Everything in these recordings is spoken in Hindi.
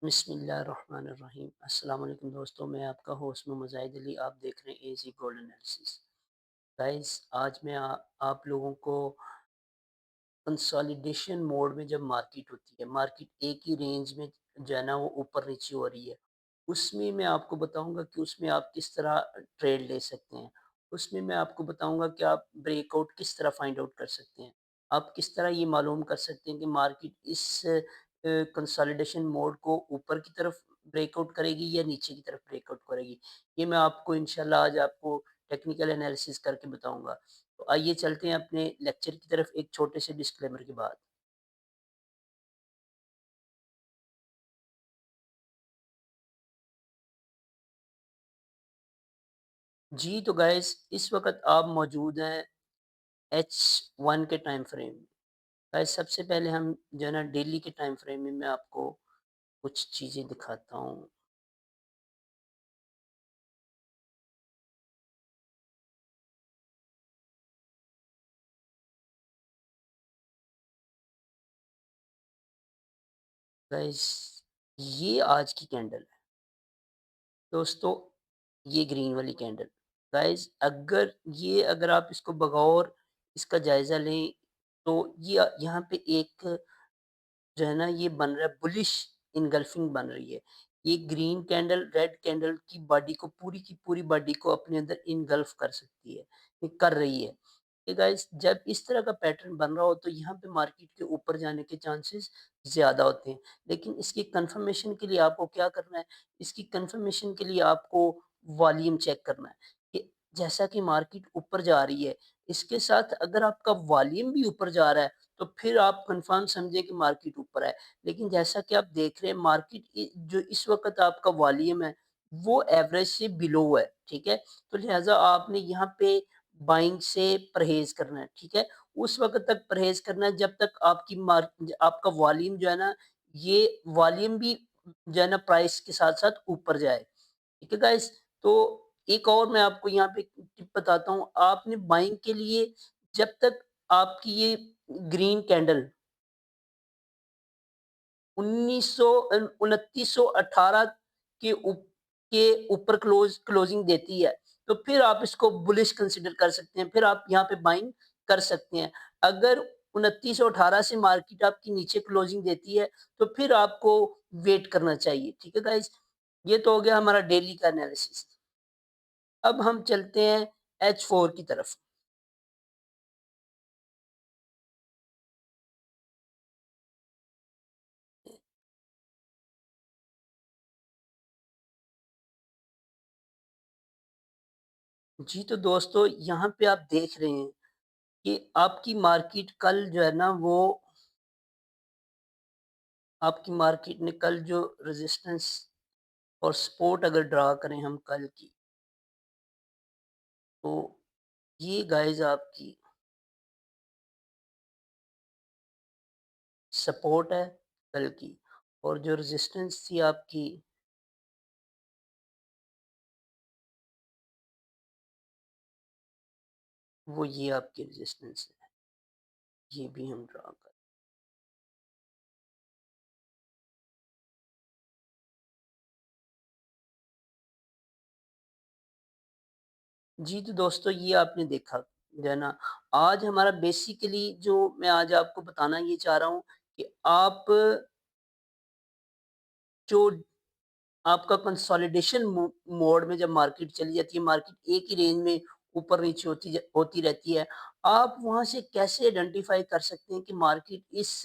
बिस्मिल्लाहिर्रहमानिर्रहीम। अस्सलाम वालेकुम दोस्तों, मैं आपका होस्ट मोहम्मद ज़ाहिद अली। आप देख रहे हैं एजी गोल्ड एनालिसिस। गाइस, आज मैं आप लोगों को कंसोलिडेशन मोड में जब मार्केट होती है, मार्केट एक ही रेंज में जो है ना वो ऊपर नीचे हो रही है, उसमें मैं आपको बताऊंगा कि उसमें आप किस तरह ट्रेड ले सकते हैं। उसमें मैं आपको बताऊंगा कि आप ब्रेकआउट किस तरह फाइंड आउट कर सकते हैं। आप किस तरह ये मालूम कर सकते हैं कि मार्केट इस कंसोलिडेशन मोड को ऊपर की तरफ ब्रेकआउट करेगी या नीचे की तरफ ब्रेकआउट करेगी। ये मैं आपको इंशाल्लाह आज आपको टेक्निकल एनालिसिस करके बताऊंगा। तो आइए चलते हैं अपने लेक्चर की तरफ एक छोटे से डिस्क्लेमर के बाद। जी तो गाइस, इस वक्त आप मौजूद हैं H1 के टाइम फ्रेम में। गाइस, सबसे पहले हम जो है ना डेली के टाइम फ्रेम में मैं आपको कुछ चीज़ें दिखाता हूँ। गाइस, ये आज की कैंडल है दोस्तों, ये ग्रीन वाली कैंडल। गाइस, अगर आप इसको बगौर इसका जायज़ा लें तो ये यहाँ पे एक जो है ना ये बन रहा है, बुलिश इनगल्फिंग बन रही है। ये ग्रीन कैंडल रेड कैंडल की बॉडी को, पूरी की पूरी बॉडी को अपने अंदर इनगल्फ कर सकती है, ये कर रही है। ये गाइस, जब इस तरह का पैटर्न बन रहा हो तो यहाँ पे मार्केट के ऊपर जाने के चांसेस ज़्यादा होते हैं। लेकिन इसकी कंफर्मेशन के लिए आपको क्या करना है? इसकी कंफर्मेशन के लिए आपको वॉल्यूम चेक करना है कि जैसा कि मार्केट ऊपर जा रही है, इसके साथ अगर आपका वॉल्यूम भी ऊपर जा रहा है तो फिर आप कंफर्म समझे कि मार्केट ऊपर है। लेकिन जैसा कि आप देख रहे हैं, मार्केट जो इस वक्त आपका वॉल्यूम है वो एवरेज से बिलो है, ठीक है। तो लिहाजा आपने यहाँ पे बाइंग से परहेज करना है, ठीक है। उस वक्त तक परहेज करना है जब तक आपका वॉल्यूम जो है ना, ये वॉल्यूम भी जो है ना प्राइस के साथ साथ ऊपर जाए, ठीक है गाइस। तो एक और मैं आपको यहाँ पे टिप बताता हूँ। आपने बाइंग के लिए जब तक आपकी ये ग्रीन कैंडल 2918 के ऊप के ऊपर क्लोजिंग देती है, तो फिर आप इसको बुलिश कंसीडर कर सकते हैं, फिर आप यहाँ पे बाइंग कर सकते हैं। अगर 2918 से मार्केट आपकी नीचे क्लोजिंग देती है, तो फिर आपको वेट करना चाहिए, ठीक है गाइस। ये तो हो गया हमारा डेली का एनालिसिस। अब हम चलते हैं H4 की तरफ। जी तो दोस्तों, यहाँ पे आप देख रहे हैं कि आपकी मार्केट कल जो है ना वो आपकी मार्केट ने कल जो रेजिस्टेंस और सपोर्ट अगर ड्रा करें हम कल की, तो ये गाइस आपकी सपोर्ट है कल की, और जो रेजिस्टेंस थी आपकी वो ये आपकी रेजिस्टेंस है। ये भी हम ड्रा कर। जी तो दोस्तों, ये आपने देखा जो है ना, आज हमारा बेसिकली जो मैं आज आपको बताना ये चाह रहा हूँ कि आप जो आपका कंसोलिडेशन मोड में जब मार्केट चली जाती है, मार्केट एक ही रेंज में ऊपर-नीचे होती रहती है। आप वहाँ से कैसे आइडेंटिफ़ाई कर सकते हैं कि मार्केट इस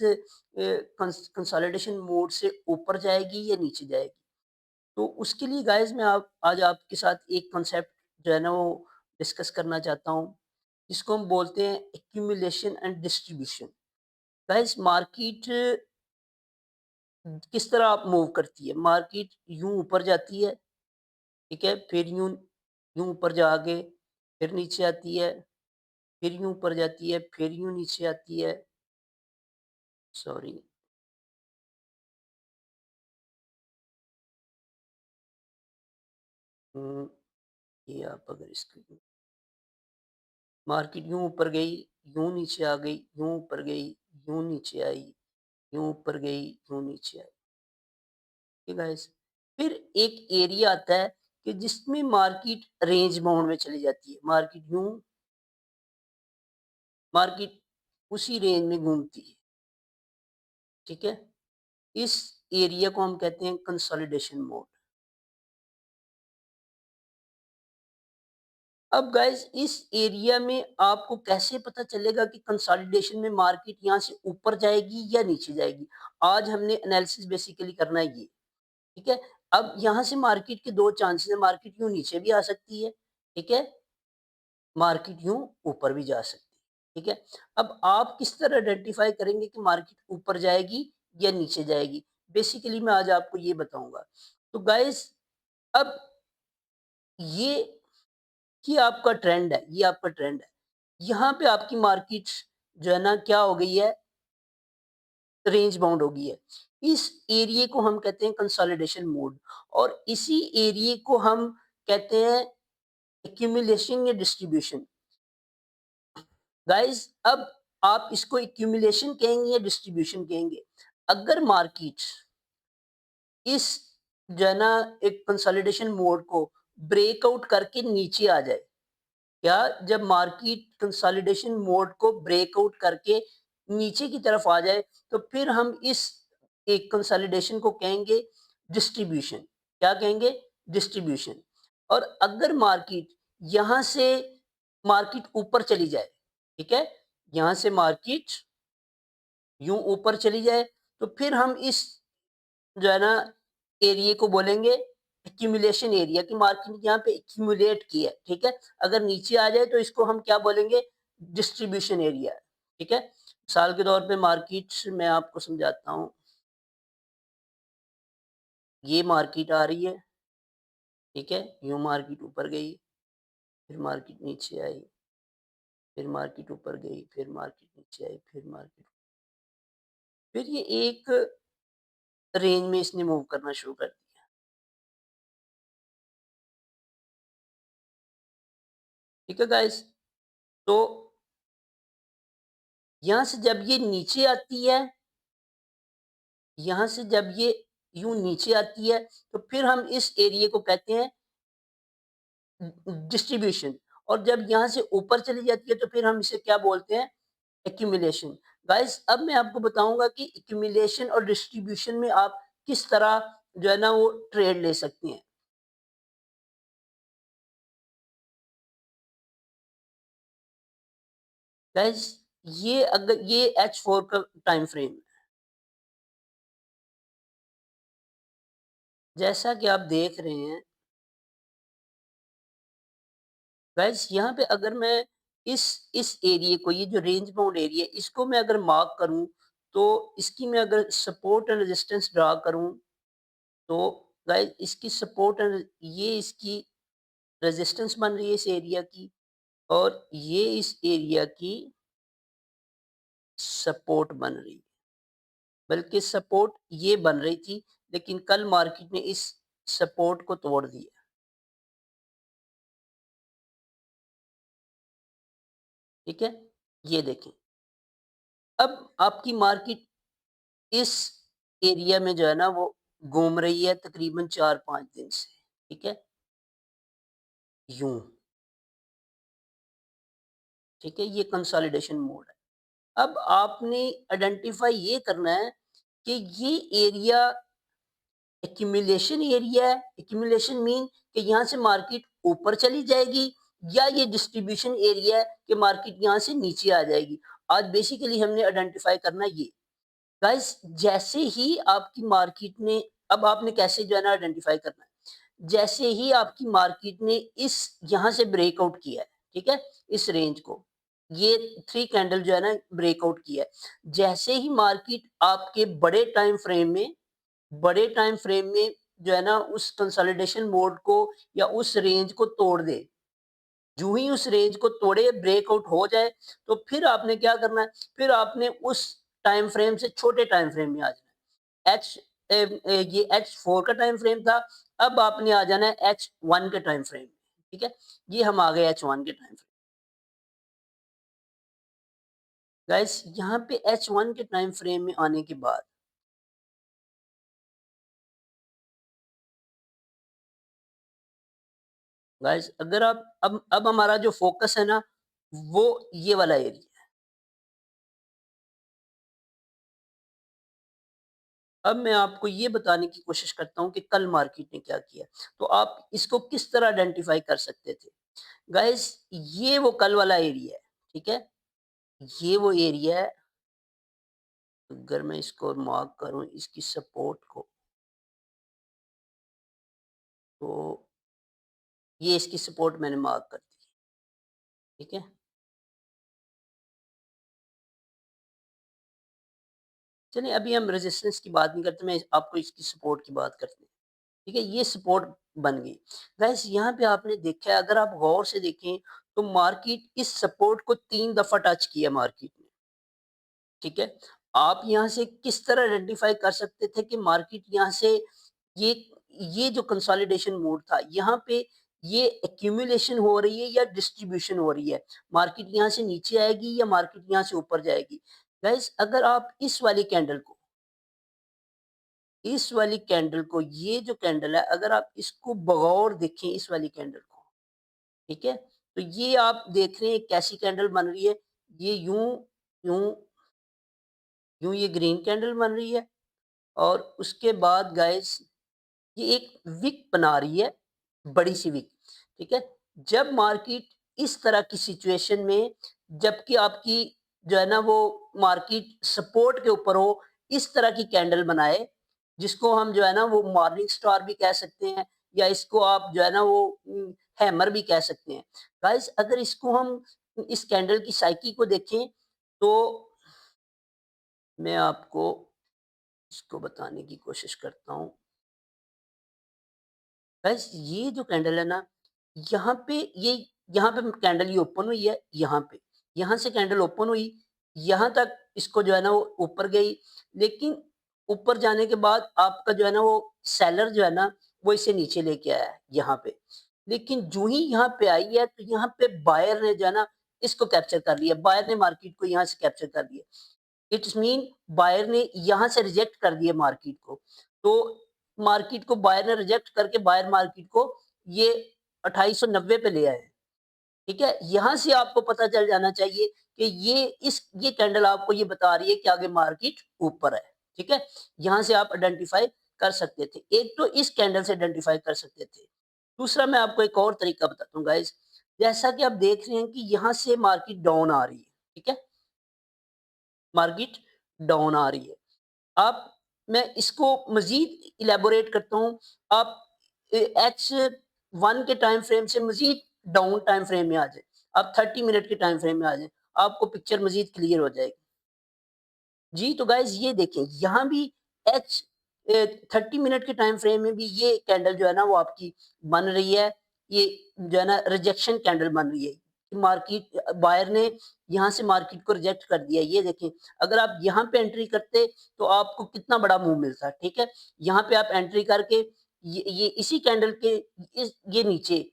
कंसोलिडेशन मोड से ऊपर जाएगी या नीचे जाएगी? तो उसके लिए गाइज़ मैं आप आज आपके साथ एक कॉन्सेप्ट जो है ना वो डिस्कस करना चाहता हूँ, जिसको हम बोलते हैं accumulation and distribution. Guys, market किस तरह आप मूव करती है? मार्केट यूँ ऊपर जाती है, ठीक है? फिर यूँ यूँ ऊपर जाके फिर नीचे आती है, फिर यूँ ऊपर जाती है, फिर यूँ नीचे आती है। सॉरी। हुँ, ये आप अगर इसको मार्केट यूँ ऊपर गई, यूँ नीचे आ गई, यूँ ऊपर गई, यूँ नीचे आई, यूँ ऊपर गई, यूँ नीचे आई। ठीक है गाइस। फिर एक एरिया आता है कि जिसमें मार्केट रेंज बाउंड में चली जाती है। मार्केट उसी रेंज में घूमती है, ठीक है? इस एरिया को हम कहते हैं कंसोलिडेशन मोड। अब गाइस इस एरिया में आपको कैसे पता चलेगा कि कंसोलिडेशन में मार्केट यहाँ से ऊपर जाएगी या नीचे जाएगी? आज हमने एनालिसिस बेसिकली करना है ये, ठीक है? अब यहाँ से मार्केट के 2 चांसेस हैं, मार्केट यूँ नीचे भी आ सकती है, ठीक है? मार्केट यूँ ऊपर भी जा सकती है, ठीक है? अब आप किस तरह आइडेंटिफ़ाई करेंगे कि मार्केट ऊपर जाएगी या नीचे जाएगी? बेसिकली मैं आज आपको ये बताऊँगा। तो गाइस अब ये आपका ट्रेंड है, ये आपका ट्रेंड है। यहाँ पे आपकी मार्केट जो है ना क्या हो गई है, रेंज बाउंड हो गई है। इस एरिये को हम कहते हैं कंसोलिडेशन मोड और इसी एरिये को हम कहते हैं एक्यूमुलेशन या डिस्ट्रीब्यूशन। गाइस अब आप इसको एक्यूमुलेशन कहेंगे या डिस्ट्रीब्यूशन कहेंगे? अगर मार्केट इस जो है ना एक कंसोलिडेशन मोड को ब्रेकआउट करके नीचे आ जाए, क्या जब मार्केट कंसोलिडेशन मोड को ब्रेकआउट करके नीचे की तरफ आ जाए, तो फिर हम इस एक कंसोलिडेशन को कहेंगे डिस्ट्रीब्यूशन। क्या कहेंगे? डिस्ट्रीब्यूशन। और अगर मार्केट ऊपर चली जाए, ठीक है? यहाँ से मार्केट यूँ ऊपर चली जाए, तो फिर हम इस जो है ना एरिये को बोलेंगे एक्यूमुलेशन एरिया कि मार्केट यहाँ पे एक्यूमुलेट की है, ठीक है? अगर नीचे आ जाए तो इसको हम क्या बोलेंगे? डिस्ट्रीब्यूशन एरिया, ठीक है? मिसाल के तौर पे मार्केट मैं आपको समझाता हूँ। ये मार्केट आ रही है, ठीक है? यूँ मार्केट ऊपर गई, फिर मार्केट नीचे आई, फिर मार्केट ऊपर गई, फिर मार्केट नीचे आई, फिर ये एक रेंज में इसने मूव करना शुरू कर दिया, ठीक है गाइस? तो यहाँ से जब ये नीचे आती है, यहाँ से जब ये यूँ नीचे आती है, तो फिर हम इस एरिये को कहते हैं डिस्ट्रीब्यूशन और जब यहाँ से ऊपर चली जाती है, तो फिर हम इसे क्या बोलते हैं? एक्यूमुलेशन। गाइस अब मैं आपको बताऊँगा कि एक्यूमुलेशन और डिस्ट्रीब्यूशन में आप किस तरह जो है ना वो ट्रेड ले सकते हैं। गाइस ये H4 का टाइम फ्रेम है। जैसा कि आप देख रहे हैं गाइस यहाँ पे अगर मैं इस एरिये को ये जो रेंज बाउंड एरिया है इसको मैं अगर मार्क करूँ, तो इसकी मैं अगर सपोर्ट एंड रेजिस्टेंस ड्रा करूँ, तो गाइस इसकी सपोर्ट एंड ये इसकी रेजिस्टेंस बन रही है इस एरिया की और ये इस एरिया की सपोर्ट बन रही है। बल्कि सपोर्ट ये बन रही थी, लेकिन कल मार्केट ने इस सपोर्ट को तोड़ दिया, ठीक है? ये देखें, अब आपकी मार्केट इस एरिया में जो है ना वो घूम रही है तकरीबन 4-5 दिन से, ठीक है? यूँ, ठीक है? ये कंसोलिडेशन मोड है। अब आपने आइडेंटिफ़ाई ये करना है कि ये एरिया एक्यूमुलेशन एरिया है, एक्यूमुलेशन मीन कि यहाँ से मार्केट ऊपर चली जाएगी या ये डिस्ट्रीब्यूशन एरिया है कि मार्केट यहाँ से नीचे आ जाएगी। आज बेसिकली हमने आइडेंटिफ़ाई करना ये। गाइस जैसे ही आपकी मार्केट ने अब आपने कैसे जो है ना आइडेंटिफ़ाई करना है। जैसे ही आपकी मार्केट ने इस यहाँ से ब्रेकआउट किया है, ठीक है? इस रेंज को, ये 3 कैंडल जो है ना ब्रेकआउट किया है। जैसे ही मार्केट आपके बड़े टाइम फ्रेम में जो है ना उस कंसोलिडेशन मोड को या उस रेंज को तोड़ दे, जो ही उस रेंज को तोड़े ब्रेकआउट हो जाए, तो फिर आपने क्या करना है, फिर आपने उस टाइम फ्रेम से छोटे टाइम फ्रेम में आ जाना है। ये H4 का टाइम फ्रेम था, अब आपने आ जाना है H1 के टाइम फ्रेम में, ठीक है? ये हम आ गए H1 के टाइम फ्रेम। गाइस यहाँ पे H1 के टाइम फ्रेम में आने के बाद गाइस अगर आप अब हमारा जो फ़ोकस है ना, वो ये वाला एरिया है। अब मैं आपको ये बताने की कोशिश करता हूँ कि कल मार्केट ने क्या किया। तो आप इसको किस तरह आइडेंटिफ़ाई कर सकते थे? गाइस ये वो कल वाला एरिया है, ठीक है? ये वो एरिया है, अगर मैं इसको मार्क करूँ इसकी सपोर्ट को, तो ये इसकी सपोर्ट मैंने मार्क कर दी, ठीक है? चलिए अभी हम रेजिस्टेंस की बात नहीं करते, मैं आपको इसकी सपोर्ट की बात करते हैं, ठीक है? ये सपोर्ट बन गई। गाइस यहाँ पे आपने देखा है, अगर आप गौर से देखें तो मार्केट इस सपोर्ट को 3 दफ़ा टच किया मार्केट ने, ठीक है? आप यहाँ से किस तरह आइडेंटिफ़ाई कर सकते थे कि मार्केट यहाँ से ये ये जो कंसोलिडेशन मोड था, यहाँ पे ये एक्यूमुलेशन हो रही है या डिस्ट्रीब्यूशन हो रही है? मार्केट यहाँ से नीचे आएगी या मार्केट यहाँ से ऊपर जाएगी? गाइस अगर आप इस वाली कैंडल को, ये जो कैंडल है, अगर आप इसको बगौर देखें इस वाली कैंडल को, ठीक है? तो ये आप देख रहे हैं कैसी कैंडल बन रही है, ये यूँ यूँ ये ग्रीन कैंडल बन रही है और उसके बाद गाइस ये एक विक बना रही है, बड़ी-सी विक, ठीक है? जब मार्केट इस तरह की सिचुएशन में, जबकि आपकी जो है ना वो मार्केट सपोर्ट के ऊपर हो, इस तरह की कैंडल बनाए, जिसको हम जो है ना वो मॉर्निंग स्टार भी कह सकते हैं या इसको आप जो है ना वो हैमर भी कह सकते हैं। गाइस अगर इसको हम इस कैंडल की साइकी को देखें, तो मैं आपको इसको बताने की कोशिश करता हूँ। गाइस ये जो कैंडल है ना, यहाँ पे ये यहाँ पे कैंडल ये ओपन हुई है, यहाँ पे। यहाँ से कैंडल ओपन हुई, यहाँ तक इसको जो है ना वो ऊपर गई, लेकिन ऊपर जाने के बाद आपका जो है ना वो सेलर जो है ना, वो इसे नीचे लेके आया है, यहाँ पे। लेकिन जूँ ही यहाँ पे आई है, तो यहाँ पे बायर ने जो है ना, इसको कैप्चर कर लिया। बायर ने मार्केट को यहाँ से कैप्चर कर लिया। इट्स मीन बायर ने यहाँ से रिजेक्ट कर दिया मार्केट को। तो मार्केट को बायर ने रिजेक्ट करके बायर मार्केट को ये 2890 पे ले आए। ठीक है? यहाँ से आपको पता चल जाना चाहिए कि ये कैंडल आपको ये बता रही है कि आगे मार्केट ऊपर है। ठीक है? यहाँ से आप आइडेंटिफ़ाई कर सकते थे। एक तो इस कैंडल से आइडेंटिफ़ाई कर सकते थे। दूसरा मैं आपको एक और तरीका बताता हूँ गाइज़। जैसा कि आप देख रहे हैं कि यहाँ से मार्केट डाउन आ रही है। ठीक है? मार्केट डाउन आ रही है। आप मैं इसको मज़ीद इलैबोरेट करता हूँ। आप H1 के टाइम फ्रेम से मज़ीद डाउन टाइम फ्रेम में आ जाएँ। आप 30 मिनट के टाइम फ्रेम में आ जाएँ। आपको पिक्चर मज़ीद क्लियर हो जाएगी। जी, तो गाइज़ ये देखें, यहाँ भी एच 30 मिनट के टाइम फ्रेम में भी ये कैंडल जो है ना वो आपकी बन रही है। ये जो है ना रिजेक्शन कैंडल बन रही है। मार्केट बायर ने यहाँ से मार्केट को रिजेक्ट कर दिया। ये देखें, अगर आप यहाँ पे एंट्री करते तो आपको कितना बड़ा मूव मिलता, ठीक है? यहाँ पे आप एंट्री करके ये इसी कैंडल के ये नीचे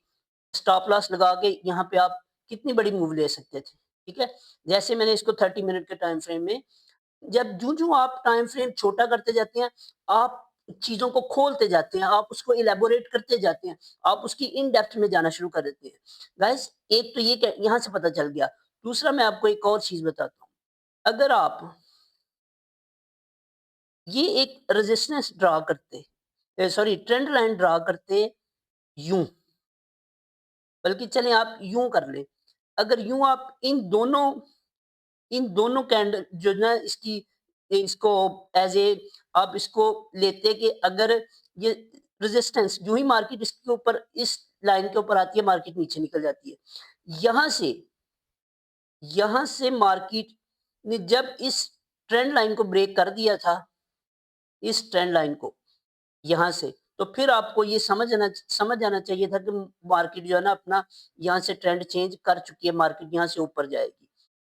स्टॉप लॉस लगा के यहाँ पे आप कितनी बड़ी मूव ले सकते थे, ठीक है? जैसे मैंने इसको 30 मिनट के टाइम फ्रेम में, जब जूँ-जूँ आप टाइम फ्रेम छोटा करते जाते हैं, आप चीज़ों को खोलते जाते हैं, आप उसको इलैबोरेट करते जाते हैं, आप उसकी इन डेप्थ में जाना शुरू कर देते हैं। गाइज़ एक तो ये क यहाँ से पता चल गया। दूसरा मैं आपको एक और चीज़ बताता हूँ। अगर आप ये एक रेजिस्टेंस ड्रा करते, सॉरी ट्रेंड लाइन ड्रा करते यूँ, बल्कि चलें आप यूँ कर लें। अगर यूँ आप इन दोनों कैंडल जो ना इसको एज़ ए आप इसको लेते कि अगर ये रेजिस्टेंस जो ही मार्केट इसके ऊपर इस लाइन के ऊपर आती है, मार्केट नीचे निकल जाती है। यहाँ से यहाँ से मार्केट ने जब इस ट्रेंड लाइन को ब्रेक कर दिया था, इस ट्रेंड लाइन को यहाँ से, तो फिर आपको ये समझ जाना चाहिए था कि मार्केट जो है ना अपना यहाँ से ट्रेंड चेंज कर चुकी है, मार्केट यहाँ से ऊपर जाएगी।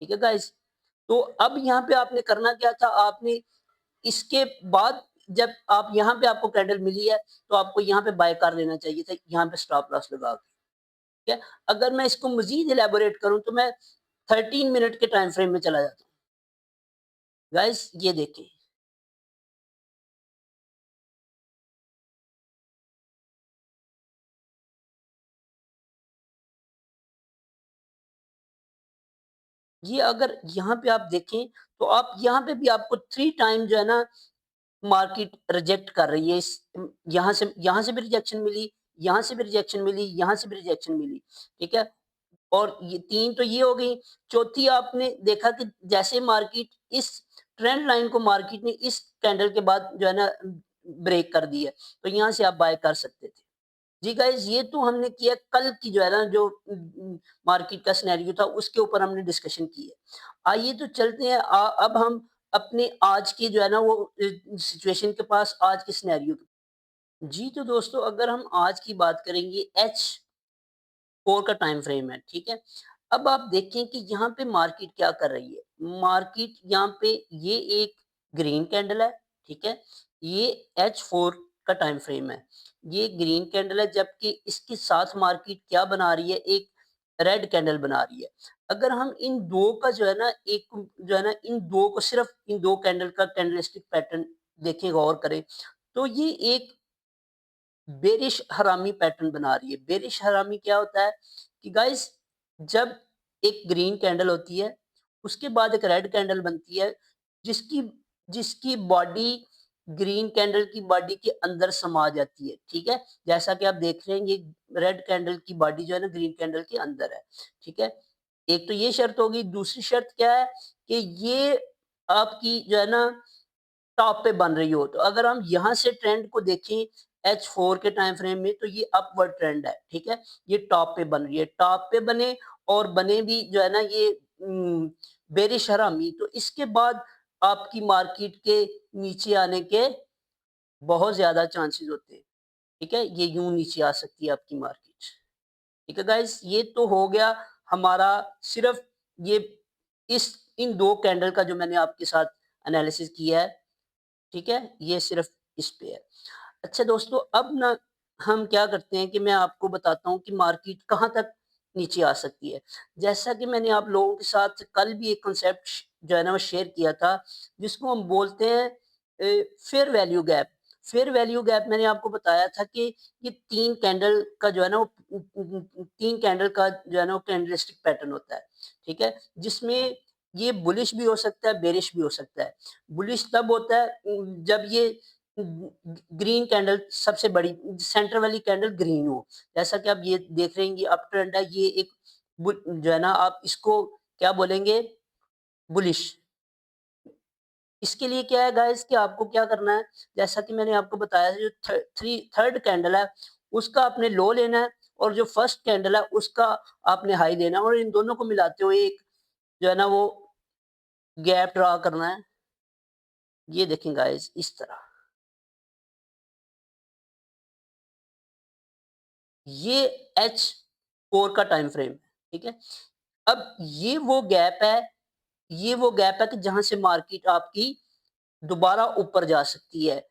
ठीक है गाइज़? तो अब यहाँ पे आपने करना क्या था, आपने इसके बाद जब आप यहाँ पे आपको कैंडल मिली है, तो आपको यहाँ पे बाय कर लेना चाहिए था, यहाँ पे स्टॉप लॉस लगा के, ठीक है? अगर मैं इसको मज़ीद इलैबोरेट करूँ तो मैं 13 मिनट के टाइम फ्रेम में चला जाता हूँ। गाइज़ ये देखें, ये अगर यहाँ पे आप देखें, तो आप यहाँ पे भी आपको 3 टाइम जो है ना मार्केट रिजेक्ट कर रही है। यहाँ से भी रिजेक्शन मिली, यहाँ से भी रिजेक्शन मिली, यहाँ से भी रिजेक्शन मिली, ठीक है? और ये 3 तो ये हो गई, चौथी आपने देखा कि जैसे मार्केट इस ट्रेंड लाइन को मार्केट ने इस कैंडल के बाद जो है ना ब्रेक कर दी है, तो यहाँ से आप बाय कर सकते थे। जी गाइज़, ये तो हमने किया कल की जो है ना जो मार्केट का सिनेरियो था उसके ऊपर हमने डिस्कशन की है। आइए तो चलते हैं अब हम अपने आज की जो है ना वो सिचुएशन के पास आज के सिनेरियो जी, तो दोस्तों अगर हम आज की बात करेंगे H4 का टाइम फ्रेम है, ठीक है? अब आप देखें कि यहाँ पे मार्केट क्या कर रही है। मार्केट यहाँ पे ये एक ग्रीन कैंडल है, ठीक है? ये H4 का टाइम फ्रेम है। ये ग्रीन कैंडल है जबकि इसके साथ मार्केट क्या बना रही है, एक रेड कैंडल बना रही है। अगर हम इन 2 का जो है ना एक जो है ना इन 2 को सिर्फ़ इन 2 कैंडल का कैंडलस्टिक पैटर्न देखें, गौर करें, तो ये एक बेरिश हरामी पैटर्न बना रही है। बेरिश हरामी क्या होता है कि गाइस, जब एक ग्रीन कैंडल होती है, उसके बाद एक रेड कैंडल बनती है, जिसकी जिसकी बॉडी ग्रीन कैंडल की बॉडी के अंदर समा जाती है, ठीक है? जैसा कि आप देख रहे हैं, ये रेड कैंडल की बॉडी जो है ना ग्रीन कैंडल के अंदर है, ठीक है? एक तो ये शर्त होगी, दूसरी शर्त क्या है कि ये आपकी जो है ना टॉप पे बन रही हो। तो अगर हम यहाँ से ट्रेंड को देखें H4 के टाइम फ्रेम में, तो ये अपवर्ड ट्रेंड है, ठीक है? ये टॉप पे बन रही है। टॉप पे बने और बने भी जो है ना ये बेरिश हरामी, तो इसके बाद आपकी मार्केट के नीचे आने के बहुत ज़्यादा चांसेस होते हैं, ठीक है? ये यूँ नीचे आ सकती है आपकी मार्केट। ठीक है गाइस, ये तो हो गया हमारा सिर्फ़ ये इस इन 2 कैंडल का जो मैंने आपके साथ एनालिसिस किया है, ठीक है? ये सिर्फ़ इस पे है। अच्छा दोस्तों, अब ना हम क्या करते हैं कि मैं आपको बताता हूँ कि मार्केट कहाँ तक नीचे आ सकती है। जैसा कि मैंने आप लोगों के साथ कल भी एक कॉन्सेप्ट जो है ना वो शेयर किया था, जिसको हम बोलते हैं fair value gap. Fair value gap मैंने आपको बताया था कि ये 3 कैंडल का जो है ना वो 3 कैंडल का जो है ना वो कैंडलस्टिक पैटर्न होता है, ठीक है? जिसमें ये बुलिश भी हो सकता है, बेरिश भी हो सकता है। बुलिश तब होता है जब ये ग्रीन कैंडल सबसे बड़ी सेंटर वाली कैंडल ग्रीन हो। जैसा कि आप ये देख रहे हैं, ये अप ट्रेंड है, ये एक जो है ना आप इसको क्या बोलेंगे, बुलिश। इसके लिए क्या है गाइस कि आपको क्या करना है, जैसा कि मैंने आपको बताया जो थर्ड कैंडल है उसका आपने लो लेना है और जो फर्स्ट कैंडल है उसका आपने हाई लेना है और इन दोनों को मिलाते हुए एक जो है ना वो गैप ड्रा करना है। ये देखें गाइस, इस तरह। ये H4 का टाइम फ्रेम है, ठीक है? अब ये वो गैप है कि जहाँ से मार्केट आपकी दोबारा ऊपर जा सकती है।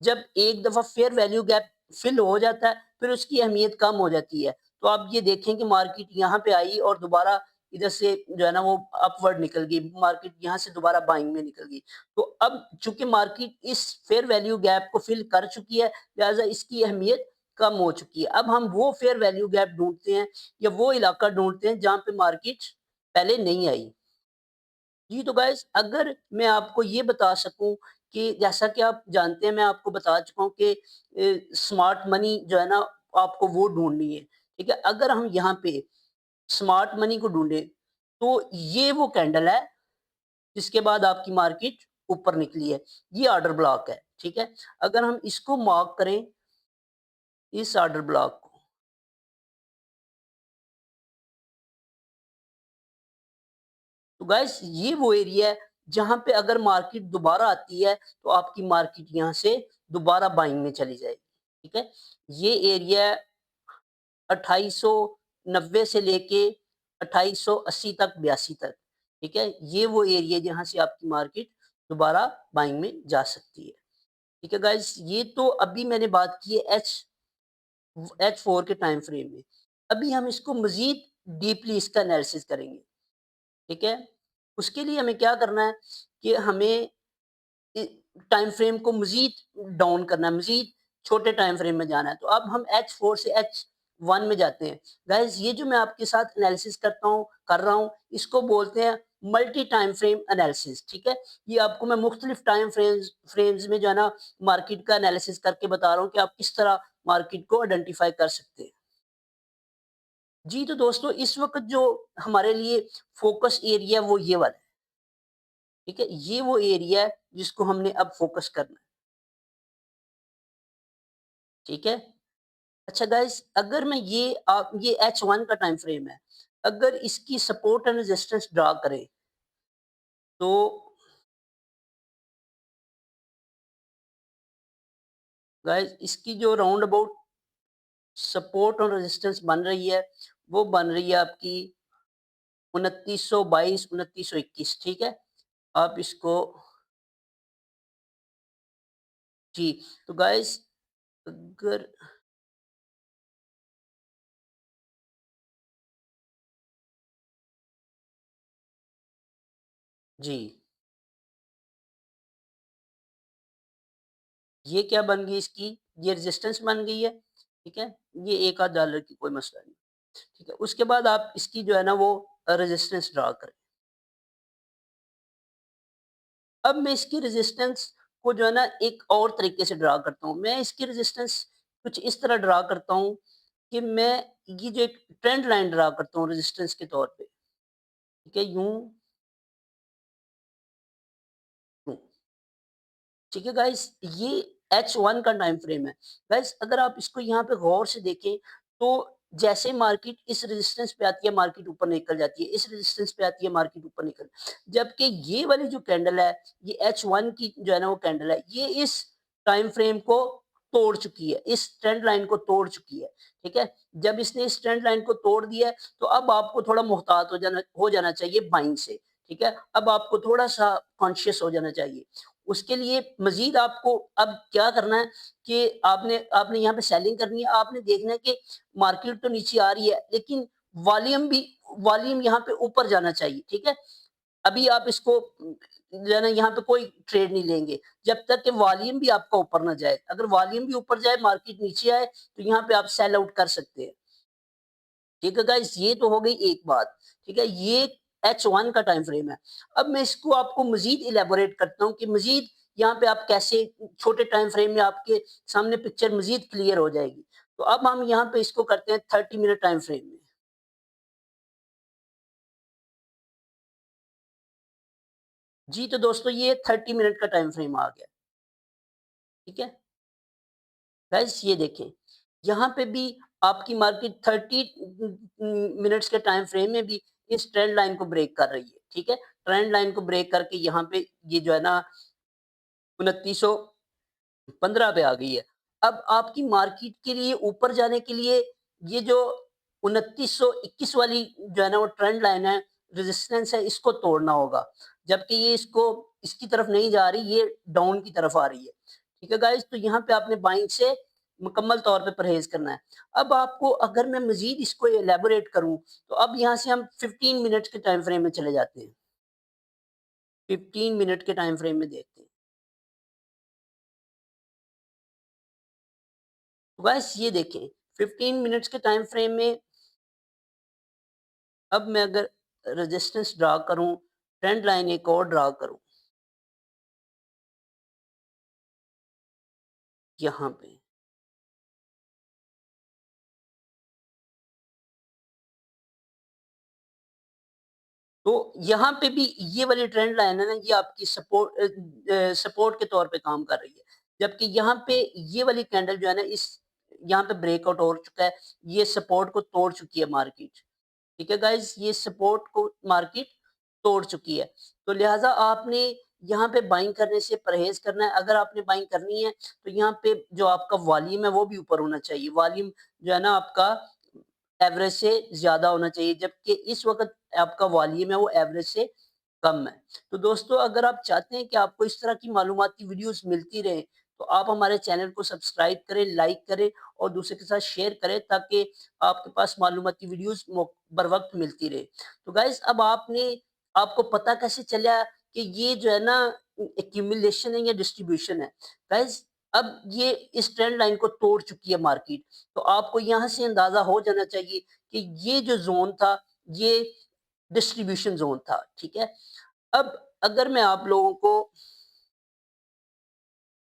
जब एक दफ़ा फेयर वैल्यू गैप फिल हो जाता है, फिर उसकी अहमियत कम हो जाती है। तो आप ये देखें कि मार्केट यहाँ पे आई और दोबारा इधर से जो है ना वो अपवर्ड निकल गई, मार्केट यहाँ से दोबारा बाइंग में निकल गई। तो अब चूँकि मार्केट इस फेयर वैल्यू गैप को फिल कर चुकी है, लिहाज़ा इसकी अहमियत कम हो चुकी है। अब हम वो फेयर वैल्यू गैप ढूँढते हैं या वो इलाका ढूँढते हैं जहाँ पे मार्केट पहले नहीं आई। जी, तो गाइज़ अगर मैं आपको ये बता सकूँ कि जैसा कि आप जानते हैं, मैं आपको बता चुका हूँ कि स्मार्ट मनी जो है ना आपको वो ढूँढनी है, ठीक है? अगर हम यहाँ पे स्मार्ट मनी को ढूँढें, तो ये वो कैंडल है जिसके बाद आपकी मार्केट ऊपर निकली है। ये ऑर्डर ब्लॉक है, ठीक है? अगर हम इसको मार्क करें, इस ऑर्डर ब्लॉक को, तो गाइस ये वो एरिया है जहाँ पे अगर मार्केट दोबारा आती है तो आपकी मार्केट यहाँ से दोबारा बाइंग में चली जाएगी, ठीक है? ये एरिया 2890 से लेके 2880 तक 82 तक, ठीक है? ये वो एरिया जहाँ से आपकी मार्केट दोबारा बाइंग में जा सकती है, ठीक है गाइस? ये तो अभी मैंने बात की है H4 के टाइम फ्रेम में। अभी हम इसको मज़ीद डीपली इसका एनालिसिस करेंगे, ठीक है? उसके लिए हमें क्या करना है कि हमें इ टाइम फ्रेम को मज़ीद डाउन करना है, मज़ीद छोटे टाइम फ्रेम में जाना है। तो अब हम H4 से H1 में जाते हैं। गाइज़ ये जो मैं आपके साथ एनालिसिस कर रहा हूँ, इसको बोलते हैं मल्टी टाइम फ्रेम एनालिसिस, ठीक है? ये आपको मैं मुख्तलिफ टाइम फ्रेम्स में जो है ना मार्केट का एनालिसिस करके बता रहा हूँ कि आप किस तरह मार्केट को आइडेंटिफ़ाई कर सकते हैं। जी, तो दोस्तों इस वक़्त जो हमारे लिए फ़ोकस एरिया है वो ये वाला है, ठीक है? ये वो एरिया है जिसको हमने अब फ़ोकस करना है, ठीक है? अच्छा गाइज़, अगर मैं ये H1 का टाइम फ्रेम है, अगर इसकी सपोर्ट एंड रेजिस्टेंस ड्रा करें, तो गाइज़ इसकी जो राउंड अबाउट सपोर्ट और रेजिस्टेंस बन रही है, वो बन रही है आपकी 2922, 2921, ठीक है? आप इसको जी, तो गाइज़ अगर जी, ये क्या बन गई इसकी, ये रेजिस्टेंस बन गई है, ठीक है? ये 1 आध डॉलर की कोई मसला नहीं, ठीक है? उसके बाद आप इसकी जो है ना वो रेजिस्टेंस ड्रा करें। अब मैं इसकी रेजिस्टेंस को जो है ना एक और तरीके से ड्रा करता हूँ। मैं इसकी रेजिस्टेंस कुछ इस तरह ड्रा करता हूँ कि मैं ये जो एक ट्रेंड लाइन ड्रा करता हूँ रेजिस्टेंस के तौर पे, ठीक है? यूँ, यूँ। ठीक है गाइस, ये H1 का टाइम फ्रेम है। गाइस अगर आप इसको यहाँ पे गौर से देखें, तो जैसे मार्केट इस रेजिस्टेंस पे आती है, मार्केट ऊपर निकल जाती है, इस रेजिस्टेंस पे आती है, मार्केट ऊपर निकल, जबकि ये वाली जो कैंडल है, ये H1 की जो है ना वो कैंडल है, ये इस टाइम फ्रेम को तोड़ चुकी है, इस ट्रेंड लाइन को तोड़ चुकी है, ठीक है? जब इसने इस ट्रेंड लाइन को तोड़ दिया है, तो अब आपको थोड़ा मुहतात हो जाना चाहिए बाइंग से, ठीक है? अब आपको थोड़ा-सा कॉन्शियस हो जाना चाहिए। उसके लिए मज़ीद आपको अब क्या करना है कि आपने आपने यहाँ पे सेलिंग करनी है, आपने देखना है कि मार्केट तो नीचे आ रही है, लेकिन वॉल्यूम भी वॉल्यूम यहाँ पे ऊपर जाना चाहिए, ठीक है? अभी आप इसको जो है ना यहाँ पे कोई ट्रेड नहीं लेंगे, जब तक कि वॉल्यूम भी आपका ऊपर ना जाए। अगर वॉल्यूम भी ऊपर जाए, मार्केट नीचे आए, तो यहाँ पे आप सेल आउट कर सकते हैं। ठीक है गाइस, ये तो हो गई एक बात, ठीक है? ये H1 का टाइम फ्रेम है। अब मैं इसको आपको मज़ीद इलैबोरेट करता हूँ कि मज़ीद यहाँ पे आप कैसे छोटे टाइम फ्रेम में आपके सामने पिक्चर मज़ीद क्लियर हो जाएगी। तो अब हम यहाँ पे इसको करते हैं 30 मिनट टाइम फ्रेम में। जी, तो दोस्तों ये 30 मिनट का टाइम फ्रेम आ गया, ठीक है? गाइस ये देखें, यहाँ पे भी आपकी मार्केट 30 मिनट्स के टाइम फ्रेम में भी इस ट्रेंड लाइन को ब्रेक कर रही है, ठीक है? ट्रेंड लाइन को ब्रेक करके यहाँ पे ये जो है ना 2915 पे आ गई है। अब आपकी मार्केट के लिए ऊपर जाने के लिए ये जो 2921 वाली जो है ना वो ट्रेंड लाइन है, रेजिस्टेंस है, इसको तोड़ना होगा। जबकि ये इसको इसकी तरफ नहीं जा रही, ये डाउन की तरफ आ रही है। ठीक है गाइस? तो यहाँ पे आपने बाइंग से मुकम्मल तौर पे परहेज़ करना है। अब आपको अगर मैं मज़ीद इसको इलैबोरेट करूँ, तो अब यहाँ से हम 15 मिनट्स के टाइम फ्रेम में चले जाते हैं। 15 मिनट के टाइम फ्रेम में देखते हैं। तो गाइस ये देखें, 15 मिनट्स के टाइम फ्रेम में अब मैं अगर रेजिस्टेंस ड्रा करूँ, ट्रेंड लाइन एक और ड्रा करूँ, यहाँ पे। तो यहाँ पे भी ये वाली ट्रेंड लाइन है ना, ये आपकी सपोर्ट के तौर पे काम कर रही है। जबकि यहाँ पे ये वाली कैंडल जो है ना, इस यहाँ पे ब्रेकआउट हो चुका है, ये सपोर्ट को तोड़ चुकी है मार्केट। ठीक है गाइज़, ये सपोर्ट को मार्केट तोड़ चुकी है। तो लिहाज़ा आपने यहाँ पे बाइंग करने से परहेज़ करना है। अगर आपने बाइंग करनी है, तो यहाँ पे जो आपका वॉल्यूम है, वो भी ऊपर होना चाहिए। वॉल्यूम जो है ना आपका एवरेज से ज़्यादा होना चाहिए, जबकि इस वक़्त आपका वॉल्यूम है, वो एवरेज से कम है। तो दोस्तों अगर आप चाहते हैं कि आपको इस तरह की मालूमाती वीडियोज़ मिलती रहें, तो आप हमारे चैनल को सब्सक्राइब करें, लाइक करें और दूसरे के साथ शेयर करें, ताकि आपके पास मालूमाती वीडियोज़ बर वक़्त मिलती रहे। तो गाइज़ अब आपको पता कैसे चला कि ये जो है ना एक्यूमुलेशन है या डिस्ट्रीब्यूशन है? गाइज़ अब ये इस ट्रेंड लाइन को तोड़ चुकी है मार्केट। तो आपको यहाँ से अंदाज़ा हो जाना चाहिए कि ये जो ज़ोन था, ये डिस्ट्रीब्यूशन ज़ोन था, ठीक है? अब अगर मैं आप लोगों को